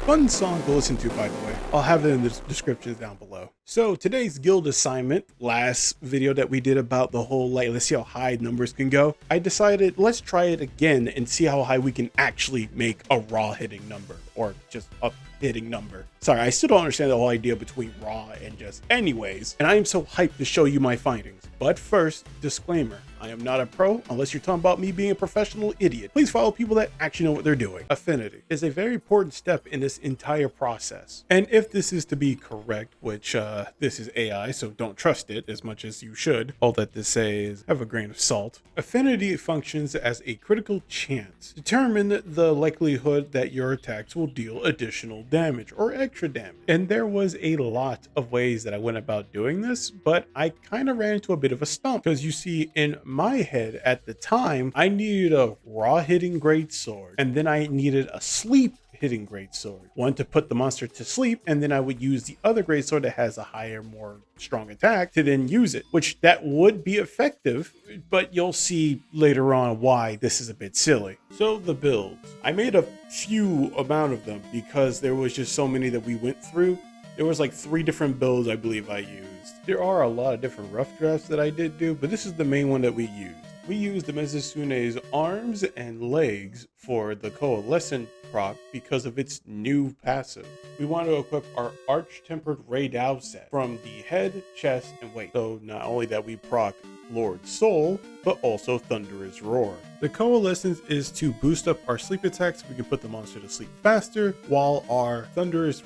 Fun song to listen to, by the way. I'll have it in the descriptions down below. So today's guild assignment, last video that we did about the whole, like, let's see how high numbers can go. I decided let's try it again and see how high we can actually make a raw hitting number, or just a hitting number. Sorry, I still don't understand the whole idea between raw and just anyways. And I am so hyped to show you my findings. But first, disclaimer. I am not a pro unless you're talking about me being a professional idiot. Please follow people that actually know what they're doing. Affinity is a very important step in this entire process. And if this is to be correct, which this is AI, so don't trust it as much as you should. All that this says, have a grain of salt. Affinity functions as a critical chance. Determine the likelihood that your attacks will deal additional damage or extra damage. And there was a lot of ways that I went about doing this, but I kind of ran into a bit of a stump because you see in my head at the time, I needed a raw hitting greatsword, and then I needed a sleep hitting greatsword. One to put the monster to sleep, and then I would use the other greatsword that has a higher, more strong attack to then use it, which that would be effective, but you'll see later on why this is a bit silly. So the builds. I made a few amount of them because there was just so many that we went through. There was like 3 different builds I believe I used. There are a lot of different rough drafts that I did do, but this is the main one that we used. We used the Mizusune's arms and legs for the Coalescent proc because of its new passive. We want to equip our Arch-Tempered Raidao set from the head, chest, and waist. So not only that we proc Lord Soul, but also Thunderous Roar. The Coalescence is to boost up our sleep attacks so we can put the monster to sleep faster, while our Thunderous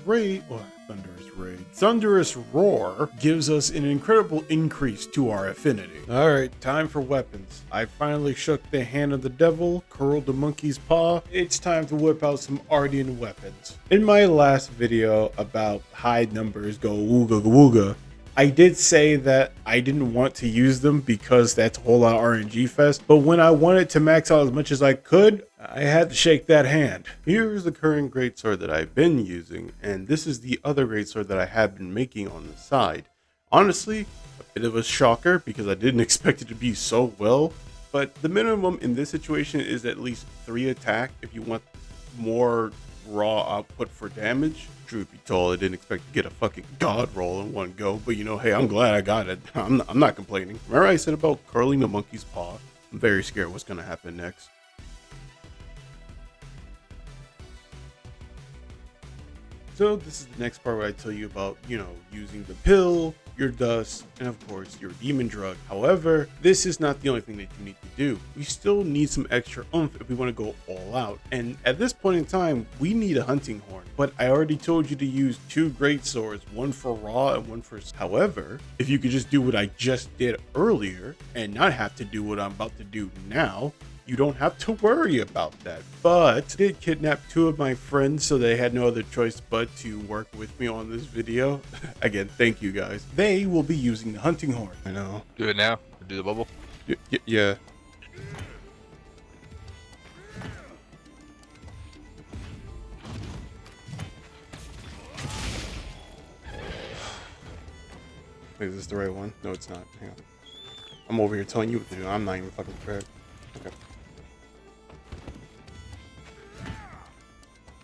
Roar gives us an incredible increase to our affinity. Alright, time for weapons. I finally shook the hand of the devil, curled the monkey's paw. It's time to whip out some Ardian weapons. In my last video about high numbers go wooga wooga, I did say that I didn't want to use them because that's a whole lot of RNG fest, but when I wanted to max out as much as I could, I had to shake that hand. Here's the current greatsword that I've been using, and this is the other greatsword that I have been making on the side. Honestly, a bit of a shocker because I didn't expect it to be so well, but the minimum in this situation is at least 3 attack if you want more raw output for damage. Truth be told, I didn't expect to get a fucking god roll in one go, but you know, hey, I'm glad I got it. I'm not complaining. Remember I said about curling the monkey's paw? I'm very scared what's gonna happen next. So this is the next part where I tell you about, you know, using the pill, your dust, and of course your demon drug. However, this is not the only thing that you need to do. We still need some extra oomph if we want to go all out. And at this point in time, we need a hunting horn. But I already told you to use 2 great swords, one for raw and one for... However, if you could just do what I just did earlier and not have to do what I'm about to do now, you don't have to worry about that. But I did kidnap 2 of my friends, so they had no other choice but to work with me on this video. Again, thank you guys. They will be using the hunting horn. I know. Do it now. Do the bubble. Yeah. Wait, is this the right one? No, it's not. Hang on. I'm over here telling you what to do. I'm not even fucking prepared. Okay.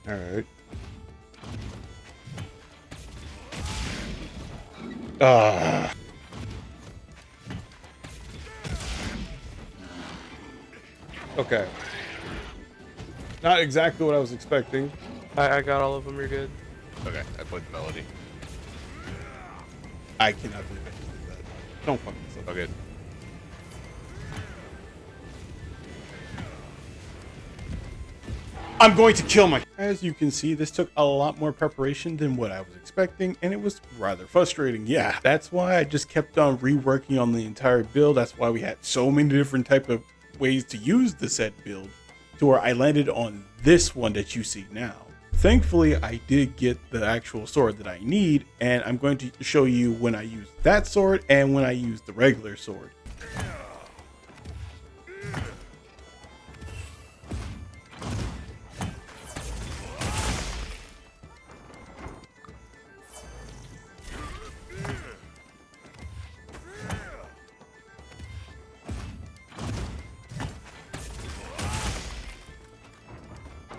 Alright. Okay. Not exactly what I was expecting. I got all of them, you're good. Okay, I played the melody. I cannot believe I just did that. Don't fuck this up. Okay. I'm going to kill my... As you can see, this took a lot more preparation than what I was expecting, and it was rather frustrating. Yeah, that's why I just kept on reworking on the entire build. That's why we had so many different type of ways to use the said build to where I landed on this one that you see now. Thankfully, I did get the actual sword that I need, and I'm going to show you when I use that sword and when I use the regular sword.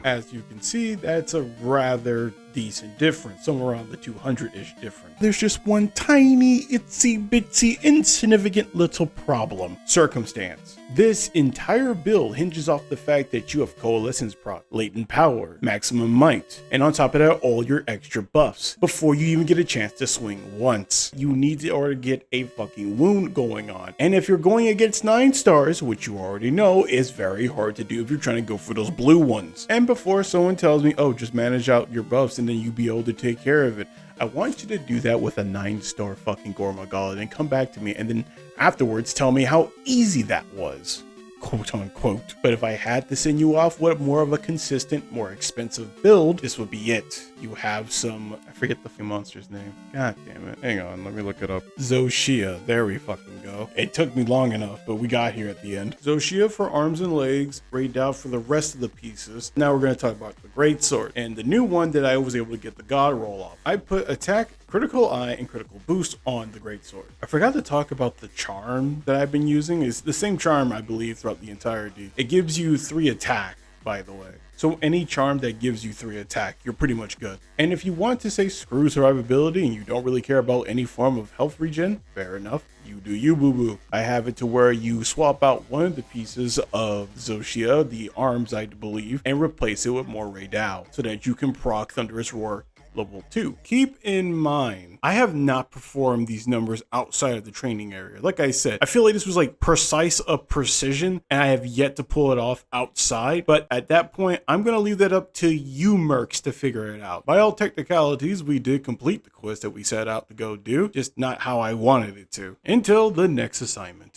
As you can see, that's a rather decent difference, somewhere around the 200-ish difference. There's just one tiny, itsy bitsy, insignificant little problem. Circumstance. This entire build hinges off the fact that you have Coalescence proc, Latent Power, Maximum Might, and on top of that, all your extra buffs before you even get a chance to swing once. You need to already get a fucking wound going on. And if you're going against 9 stars, which you already know is very hard to do if you're trying to go for those blue ones. And before someone tells me, oh, just manage out your buffs and then you be able to take care of it, I want you to do that with a 9-star fucking Gormagala and come back to me and then afterwards tell me how easy that was, quote unquote. But if I had to send you off with more of a consistent, more expensive build, this would be it. You have some, I forget the monster's name. God damn it. Hang on, let me look it up. Zoshia, there we fucking go. It took me long enough, but we got here at the end. Zoshia for arms and legs, Raid Dow for the rest of the pieces. Now we're going to talk about the Greatsword, and the new one that I was able to get the God roll off. I put attack, critical eye, and critical boost on the Greatsword. I forgot to talk about the charm that I've been using. It's the same charm, I believe, throughout the entirety. It gives you 3 attack, by the way. So any charm that gives you 3 attack, you're pretty much good. And if you want to say screw survivability and you don't really care about any form of health regen, fair enough. You do you, boo-boo. I have it to where you swap out one of the pieces of Zoshia, the arms I believe, and replace it with more Raid Dow so that you can proc Thunderous Roar level 2. Keep in mind, I have not performed these numbers outside of the training area. Like I said, I feel like this was like precise of precision and I have yet to pull it off outside. But at that point, I'm going to leave that up to you mercs to figure it out. By all technicalities, we did complete the quest that we set out to go do, just not how I wanted it to, until the next assignment.